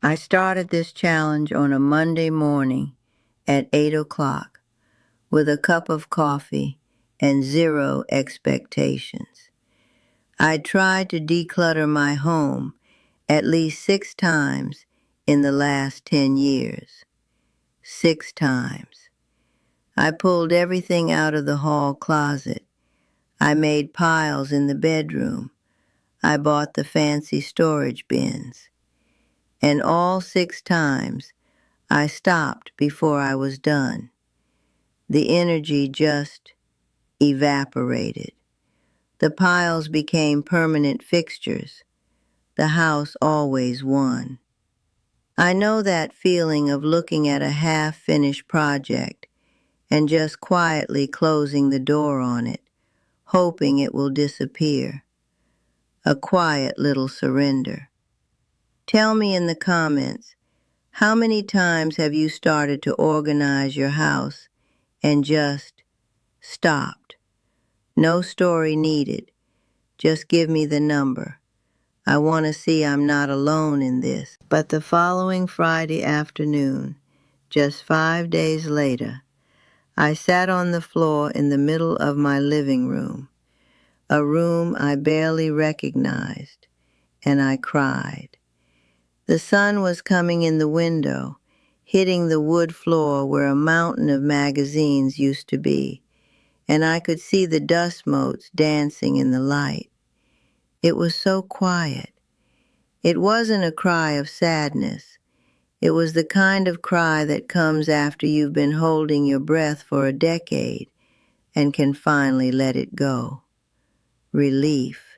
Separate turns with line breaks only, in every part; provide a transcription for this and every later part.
I started this challenge on a Monday morning at 8 o'clock with a cup of coffee and zero expectations. I tried to declutter my home at least 6 times in the last 10 years. 6 times. I pulled everything out of the hall closet. I made piles in the bedroom. I bought the fancy storage bins. And all 6 times, I stopped before I was done. The energy just evaporated. The piles became permanent fixtures. The house always won. I know that feeling of looking at a half-finished project and just quietly closing the door on it, hoping it will disappear. A quiet little surrender. Tell me in the comments, how many times have you started to organize your house and just stopped? No story needed. Just give me the number. I want to see I'm not alone in this. But the following Friday afternoon, just 5 days later, I sat on the floor in the middle of my living room, a room I barely recognized, and I cried. The sun was coming in the window, hitting the wood floor where a mountain of magazines used to be, and I could see the dust motes dancing in the light. It was so quiet. It wasn't a cry of sadness. It was the kind of cry that comes after you've been holding your breath for a decade and can finally let it go. Relief.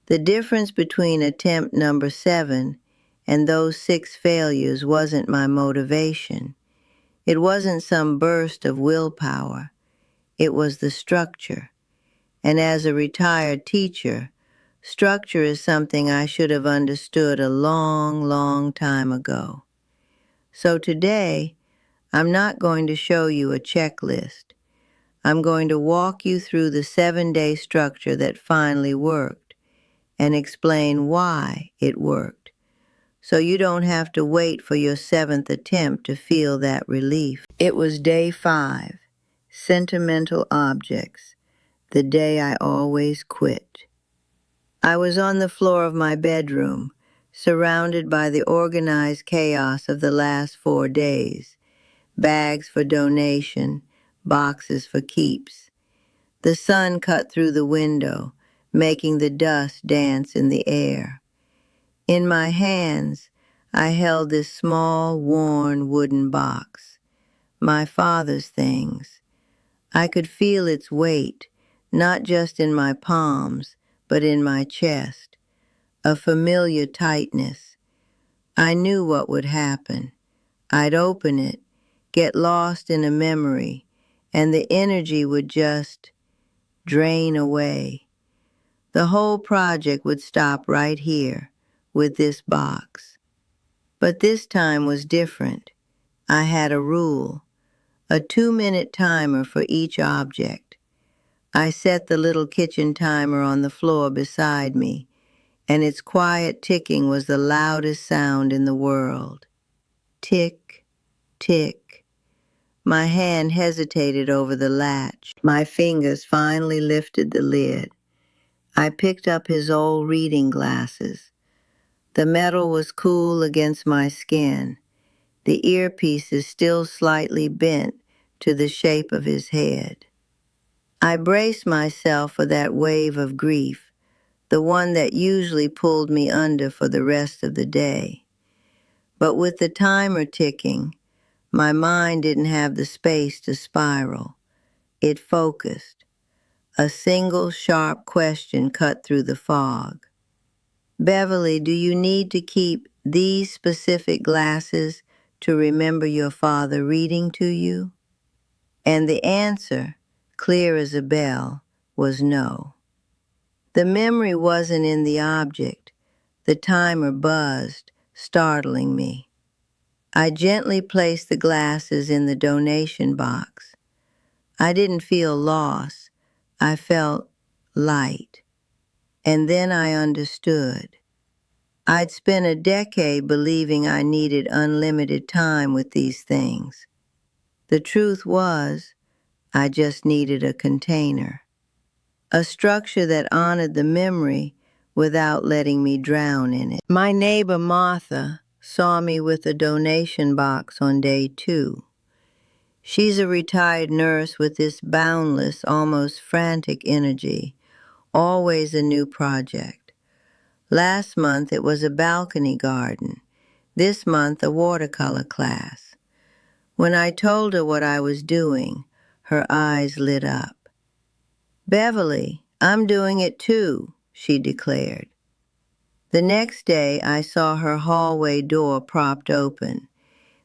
The difference between attempt number 7 and those 6 failures wasn't my motivation. It wasn't some burst of willpower. It was the structure. And as a retired teacher, structure is something I should have understood a long, long time ago. So today, I'm not going to show you a checklist. I'm going to walk you through the 7-day structure that finally worked and explain why it worked, so you don't have to wait for your 7th attempt to feel that relief. It was day 5, sentimental objects, the day I always quit. I was on the floor of my bedroom, surrounded by the organized chaos of the last 4 days, bags for donation, boxes for keeps. The sun cut through the window, making the dust dance in the air. In my hands, I held this small, worn wooden box, my father's things. I could feel its weight, not just in my palms, but in my chest, a familiar tightness. I knew what would happen. I'd open it, get lost in a memory, and the energy would just drain away. The whole project would stop right here with this box. But this time was different. I had a rule, a 2-minute timer for each object. I set the little kitchen timer on the floor beside me, and its quiet ticking was the loudest sound in the world. Tick, tick. My hand hesitated over the latch. My fingers finally lifted the lid. I picked up his old reading glasses. The metal was cool against my skin. The earpieces still slightly bent to the shape of his head. I braced myself for that wave of grief, the one that usually pulled me under for the rest of the day. But with the timer ticking, my mind didn't have the space to spiral. It focused. A single sharp question cut through the fog. Beverly, do you need to keep these specific glasses to remember your father reading to you? And the answer, clear as a bell, was no. The memory wasn't in the object. The timer buzzed, startling me. I gently placed the glasses in the donation box. I didn't feel loss. I felt light. And then I understood. I'd spent a decade believing I needed unlimited time with these things. The truth was, I just needed a container, a structure that honored the memory without letting me drown in it. My neighbor Martha saw me with a donation box on day 2. She's a retired nurse with this boundless, almost frantic energy, always a new project. Last month it was a balcony garden. This month a watercolor class. When I told her what I was doing, her eyes lit up. "Beverly, I'm doing it too," she declared. The next day I saw her hallway door propped open,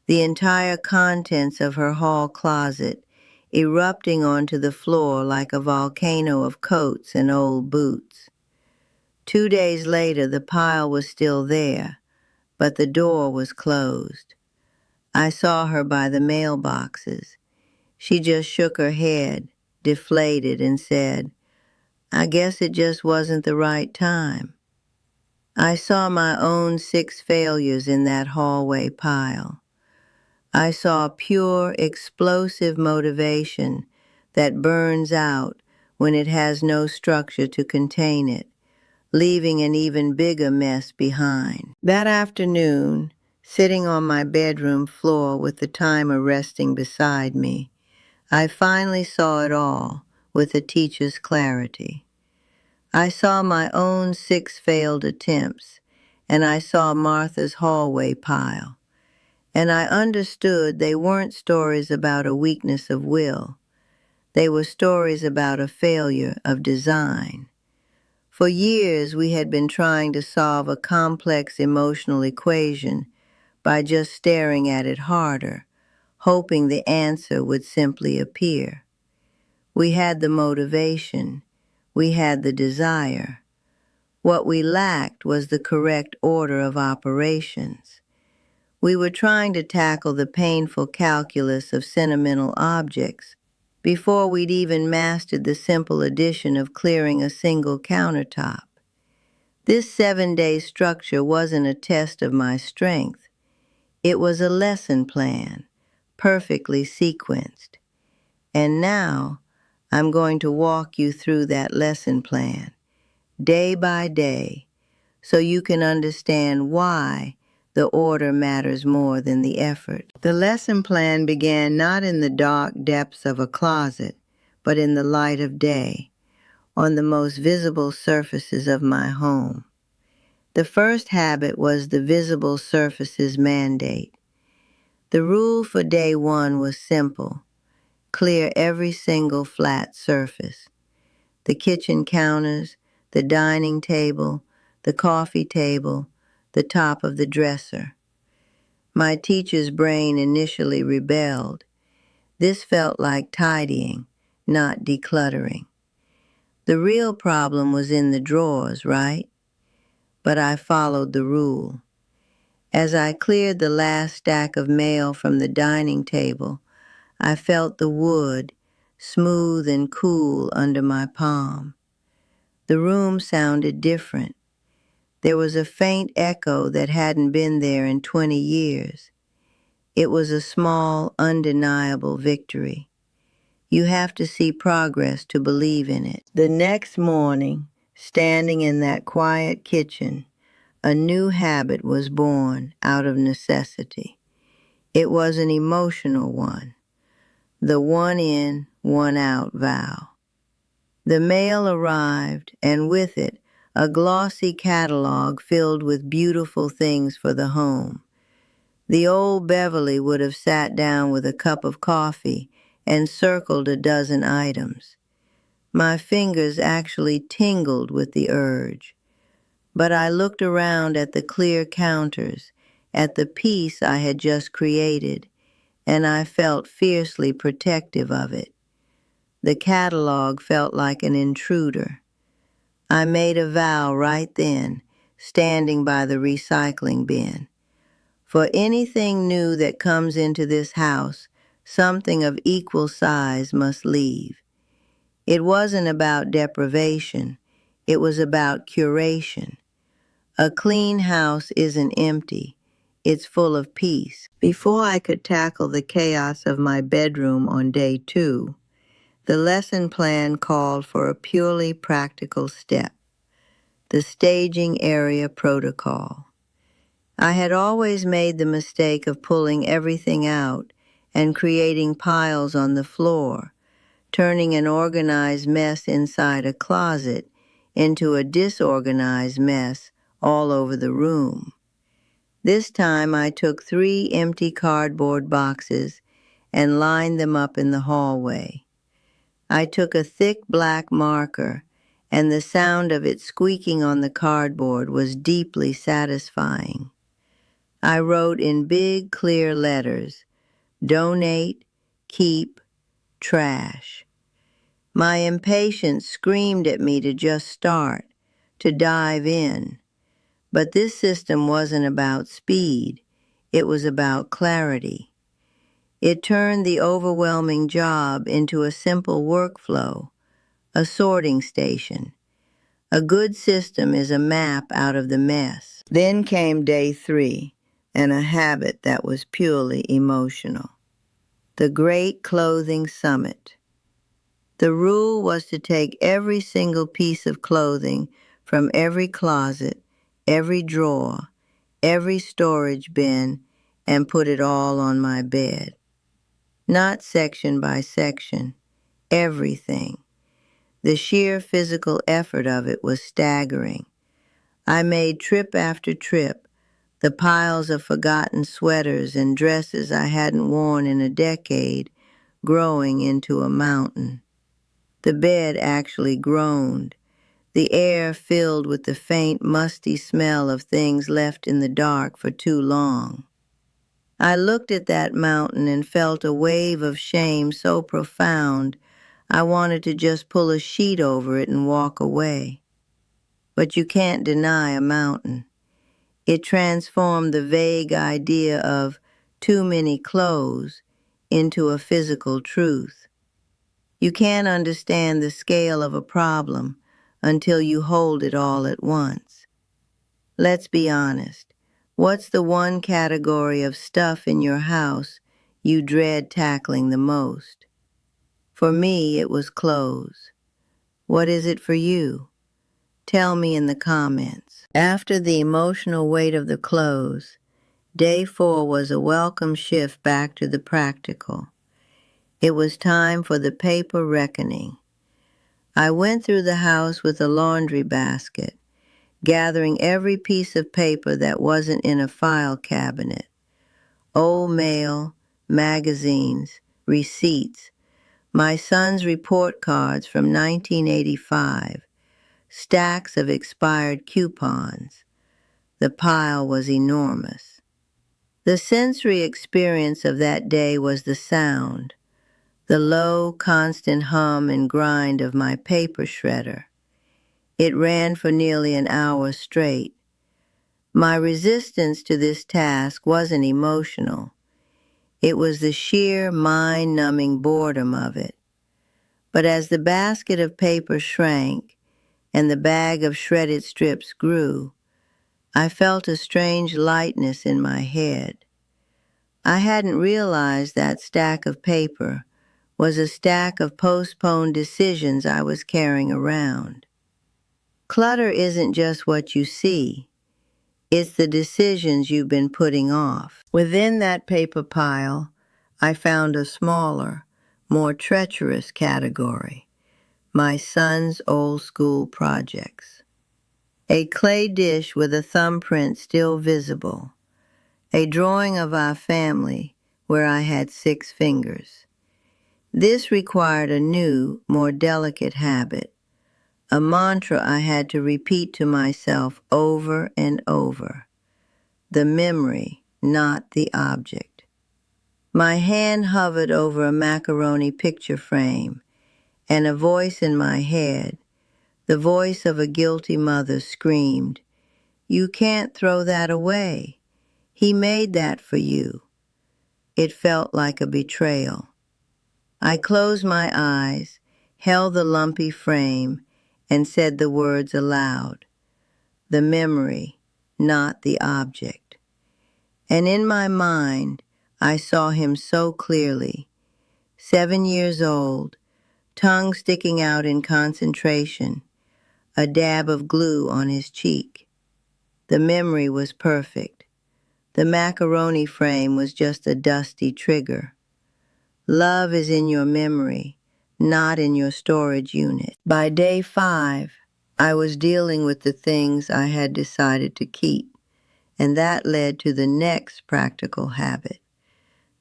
the entire contents of her hall closet erupting onto the floor like a volcano of coats and old boots. 2 days later the pile was still there, but the door was closed. I saw her by the mailboxes. She just shook her head, deflated, and said, "I guess it just wasn't the right time." I saw my own 6 failures in that hallway pile. I saw pure, explosive motivation that burns out when it has no structure to contain it, leaving an even bigger mess behind. That afternoon, sitting on my bedroom floor with the timer resting beside me, I finally saw it all with a teacher's clarity. I saw my own 6 failed attempts, and I saw Martha's hallway pile, and I understood they weren't stories about a weakness of will. They were stories about a failure of design. For years, we had been trying to solve a complex emotional equation by just staring at it harder, hoping the answer would simply appear. We had the motivation. We had the desire. What we lacked was the correct order of operations. We were trying to tackle the painful calculus of sentimental objects before we'd even mastered the simple addition of clearing a single countertop. This 7-day structure wasn't a test of my strength. It was a lesson plan, perfectly sequenced. And now, I'm going to walk you through that lesson plan, day by day, so you can understand why the order matters more than the effort. The lesson plan began not in the dark depths of a closet, but in the light of day, on the most visible surfaces of my home. The first habit was the visible surfaces mandate. The rule for day 1 was simple: clear every single flat surface. The kitchen counters, the dining table, the coffee table, the top of the dresser. My teacher's brain initially rebelled. This felt like tidying, not decluttering. The real problem was in the drawers, right? But I followed the rule. As I cleared the last stack of mail from the dining table, I felt the wood, smooth and cool under my palm. The room sounded different. There was a faint echo that hadn't been there in 20 years. It was a small, undeniable victory. You have to see progress to believe in it. The next morning, standing in that quiet kitchen, a new habit was born out of necessity. It was an emotional one, the one in, one out vow. The mail arrived, and with it, a glossy catalog filled with beautiful things for the home. The old Beverly would have sat down with a cup of coffee and circled a dozen items. My fingers actually tingled with the urge. But I looked around at the clear counters, at the peace I had just created, and I felt fiercely protective of it. The catalog felt like an intruder. I made a vow right then, standing by the recycling bin. For anything new that comes into this house, something of equal size must leave. It wasn't about deprivation. It was about curation. A clean house isn't empty. It's full of peace. Before I could tackle the chaos of my bedroom on day 2, the lesson plan called for a purely practical step, the staging area protocol. I had always made the mistake of pulling everything out and creating piles on the floor, turning an organized mess inside a closet into a disorganized mess all over the room. This time I took 3 empty cardboard boxes and lined them up in the hallway. I took a thick black marker, and the sound of it squeaking on the cardboard was deeply satisfying. I wrote in big, clear letters, "Donate, keep, trash." My impatience screamed at me to just start, to dive in. But this system wasn't about speed. It was about clarity. It turned the overwhelming job into a simple workflow, a sorting station. A good system is a map out of the mess. Then came day 3, and a habit that was purely emotional. The Great Clothing Summit. The rule was to take every single piece of clothing from every closet, every drawer, every storage bin, and put it all on my bed. Not section by section, everything. The sheer physical effort of it was staggering. I made trip after trip, the piles of forgotten sweaters and dresses I hadn't worn in a decade growing into a mountain. The bed actually groaned, the air filled with the faint, musty smell of things left in the dark for too long. I looked at that mountain and felt a wave of shame so profound I wanted to just pull a sheet over it and walk away. But you can't deny a mountain. It transformed the vague idea of too many clothes into a physical truth. You can't understand the scale of a problem until you hold it all at once. Let's be honest. What's the one category of stuff in your house you dread tackling the most? For me, it was clothes. What is it for you? Tell me in the comments. After the emotional weight of the clothes, day 4 was a welcome shift back to the practical. It was time for the paper reckoning. I went through the house with a laundry basket, gathering every piece of paper that wasn't in a file cabinet. Old mail, magazines, receipts, my son's report cards from 1985, stacks of expired coupons. The pile was enormous. The sensory experience of that day was the sound, the low, constant hum and grind of my paper shredder. It ran for nearly an hour straight. My resistance to this task wasn't emotional. It was the sheer mind-numbing boredom of it. But as the basket of paper shrank and the bag of shredded strips grew, I felt a strange lightness in my head. I hadn't realized that stack of paper was a stack of postponed decisions I was carrying around. Clutter isn't just what you see. It's the decisions you've been putting off. Within that paper pile, I found a smaller, more treacherous category, my son's old school projects. A clay dish with a thumbprint still visible, a drawing of our family where I had 6 fingers. This required a new, more delicate habit, a mantra I had to repeat to myself over and over. The memory, not the object. My hand hovered over a macaroni picture frame, and a voice in my head, the voice of a guilty mother, screamed, "You can't throw that away. He made that for you." It felt like a betrayal. I closed my eyes, held the lumpy frame, and said the words aloud. The memory, not the object. And in my mind, I saw him so clearly. 7 years old, tongue sticking out in concentration, a dab of glue on his cheek. The memory was perfect. The macaroni frame was just a dusty trigger. Love is in your memory, not in your storage unit. By day 5, I was dealing with the things I had decided to keep, and that led to the next practical habit,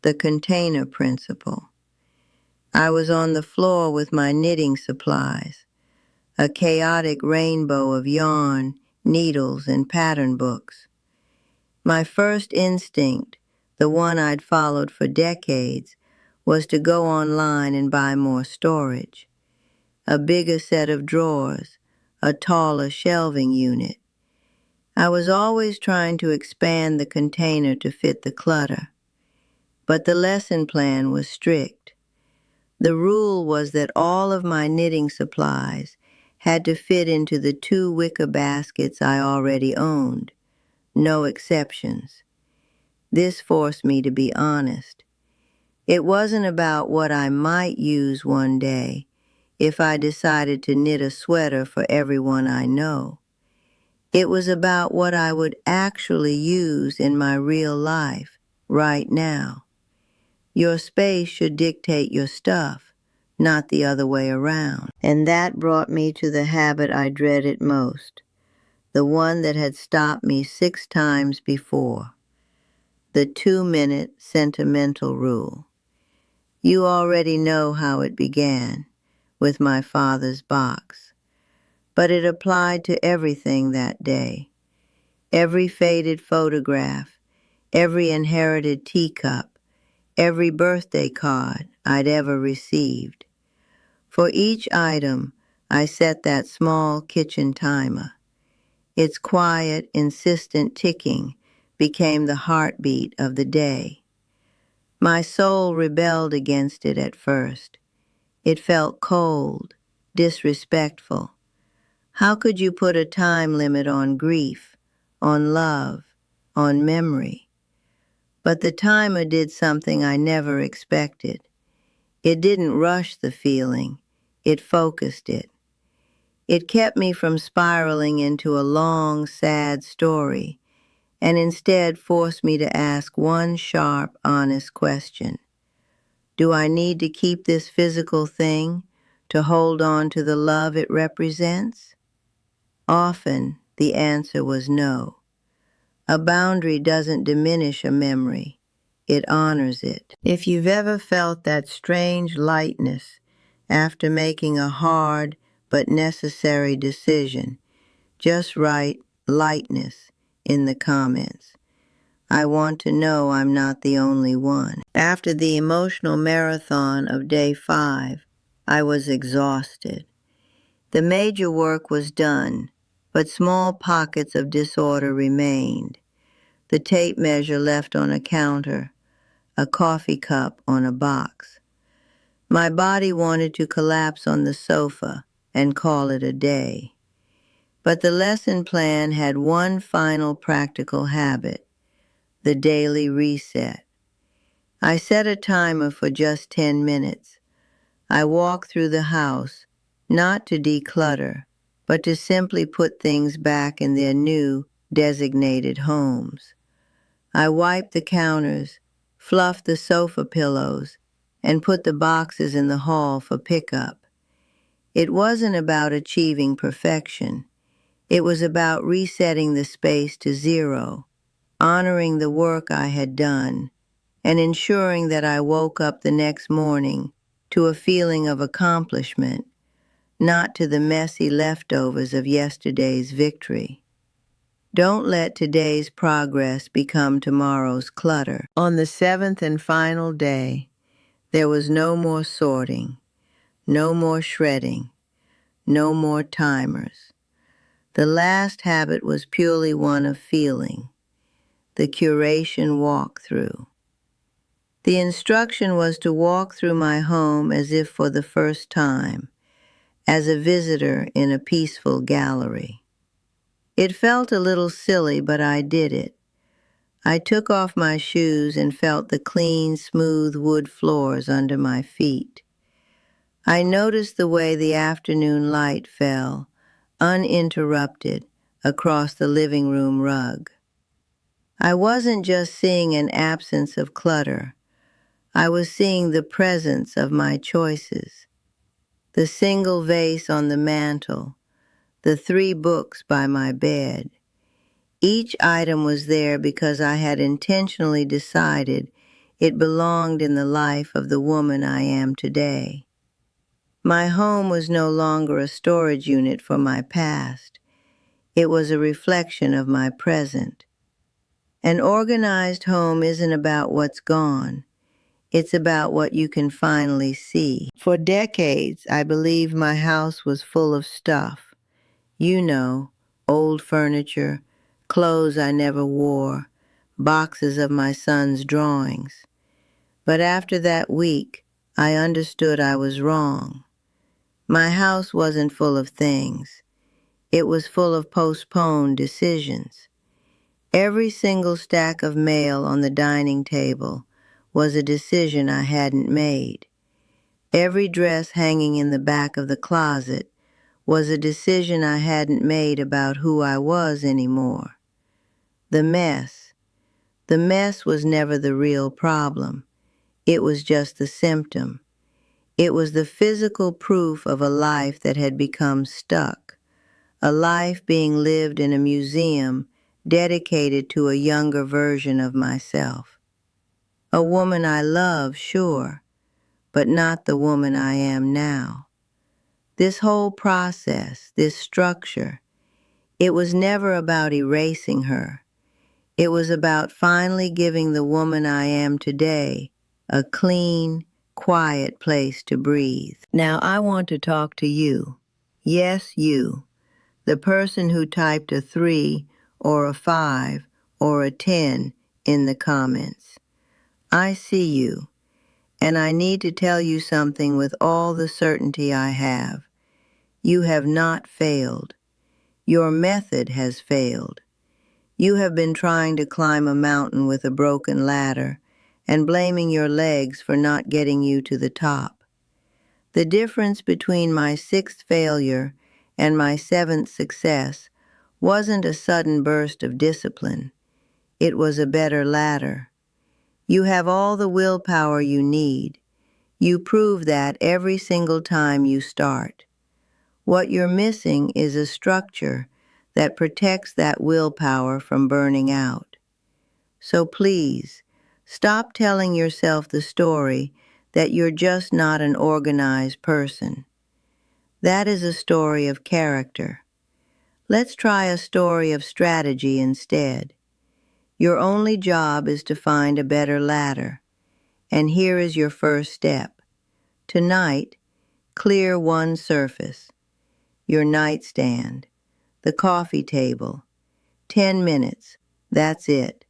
the container principle. I was on the floor with my knitting supplies, a chaotic rainbow of yarn, needles, and pattern books. My first instinct, the one I'd followed for decades, was to go online and buy more storage. A bigger set of drawers, a taller shelving unit. I was always trying to expand the container to fit the clutter. But the lesson plan was strict. The rule was that all of my knitting supplies had to fit into the 2 wicker baskets I already owned. No exceptions. This forced me to be honest. It wasn't about what I might use one day if I decided to knit a sweater for everyone I know. It was about what I would actually use in my real life, right now. Your space should dictate your stuff, not the other way around. And that brought me to the habit I dreaded most, the one that had stopped me 6 times before, the 2-minute sentimental rule. You already know how it began, with my father's box. But it applied to everything that day. Every faded photograph, every inherited teacup, every birthday card I'd ever received. For each item, I set that small kitchen timer. Its quiet, insistent ticking became the heartbeat of the day. My soul rebelled against it at first. It felt cold, disrespectful. How could you put a time limit on grief, on love, on memory? But the timer did something I never expected. It didn't rush the feeling, it focused it. It kept me from spiraling into a long, sad story, and instead forced me to ask one sharp, honest question. Do I need to keep this physical thing to hold on to the love it represents? Often, the answer was no. A boundary doesn't diminish a memory. It honors it. If you've ever felt that strange lightness after making a hard but necessary decision, just write lightness in the comments. I want to know I'm not the only one. After the emotional marathon of day 5, I was exhausted. The major work was done, but small pockets of disorder remained. The tape measure left on a counter, a coffee cup on a box. My body wanted to collapse on the sofa and call it a day. But the lesson plan had one final practical habit, the daily reset. I set a timer for just 10 minutes. I walked through the house, not to declutter, but to simply put things back in their new, designated homes. I wiped the counters, fluffed the sofa pillows, and put the boxes in the hall for pickup. It wasn't about achieving perfection. It was about resetting the space to 0, honoring the work I had done, and ensuring that I woke up the next morning to a feeling of accomplishment, not to the messy leftovers of yesterday's victory. Don't let today's progress become tomorrow's clutter. On the 7th and final day, there was no more sorting, no more shredding, no more timers. The last habit was purely one of feeling, the curation walkthrough. The instruction was to walk through my home as if for the first time, as a visitor in a peaceful gallery. It felt a little silly, but I did it. I took off my shoes and felt the clean, smooth wood floors under my feet. I noticed the way the afternoon light fell, uninterrupted, across the living room rug. I wasn't just seeing an absence of clutter. I was seeing the presence of my choices. The single vase on the mantel, the 3 books by my bed. Each item was there because I had intentionally decided it belonged in the life of the woman I am today. My home was no longer a storage unit for my past. It was a reflection of my present. An organized home isn't about what's gone. It's about what you can finally see. For decades, I believed my house was full of stuff. You know, old furniture, clothes I never wore, boxes of my son's drawings. But after that week, I understood I was wrong. My house wasn't full of things. It was full of postponed decisions. Every single stack of mail on the dining table was a decision I hadn't made. Every dress hanging in the back of the closet was a decision I hadn't made about who I was anymore. The mess was never the real problem. It was just the symptom. It was the physical proof of a life that had become stuck, a life being lived in a museum dedicated to a younger version of myself. A woman I love, sure, but not the woman I am now. This whole process, this structure, it was never about erasing her. It was about finally giving the woman I am today a clean, quiet place to breathe. Now I want to talk to you. Yes, you. The person who typed a 3 or a 5 or a 10 in the comments. I see you, and I need to tell you something with all the certainty I have. You have not failed. Your method has failed. You have been trying to climb a mountain with a broken ladder and blaming your legs for not getting you to the top. The difference between my 6th failure and my 7th success wasn't a sudden burst of discipline. It was a better ladder. You have all the willpower you need. You prove that every single time you start. What you're missing is a structure that protects that willpower from burning out. So please, stop telling yourself the story that you're just not an organized person. That is a story of character. Let's try a story of strategy instead. Your only job is to find a better ladder. And here is your first step. Tonight, clear one surface. Your nightstand, the coffee table. 10 minutes, that's it.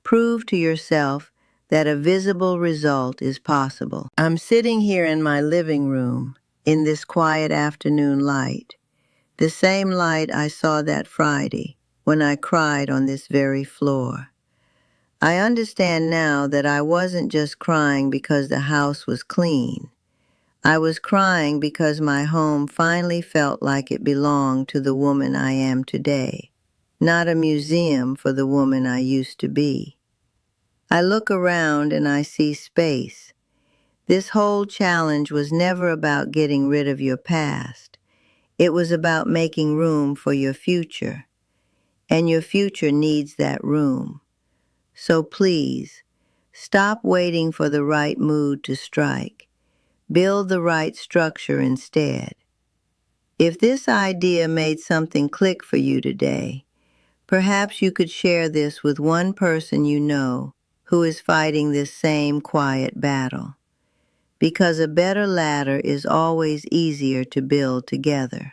Prove to yourself that a visible result is possible. I'm sitting here in my living room in this quiet afternoon light, the same light I saw that Friday when I cried on this very floor. I understand now that I wasn't just crying because the house was clean. I was crying because my home finally felt like it belonged to the woman I am today, not a museum for the woman I used to be. I look around and I see space. This whole challenge was never about getting rid of your past. It was about making room for your future. And your future needs that room. So please, stop waiting for the right mood to strike. Build the right structure instead. If this idea made something click for you today, perhaps you could share this with one person you know who is fighting this same quiet battle. Because a better ladder is always easier to build together.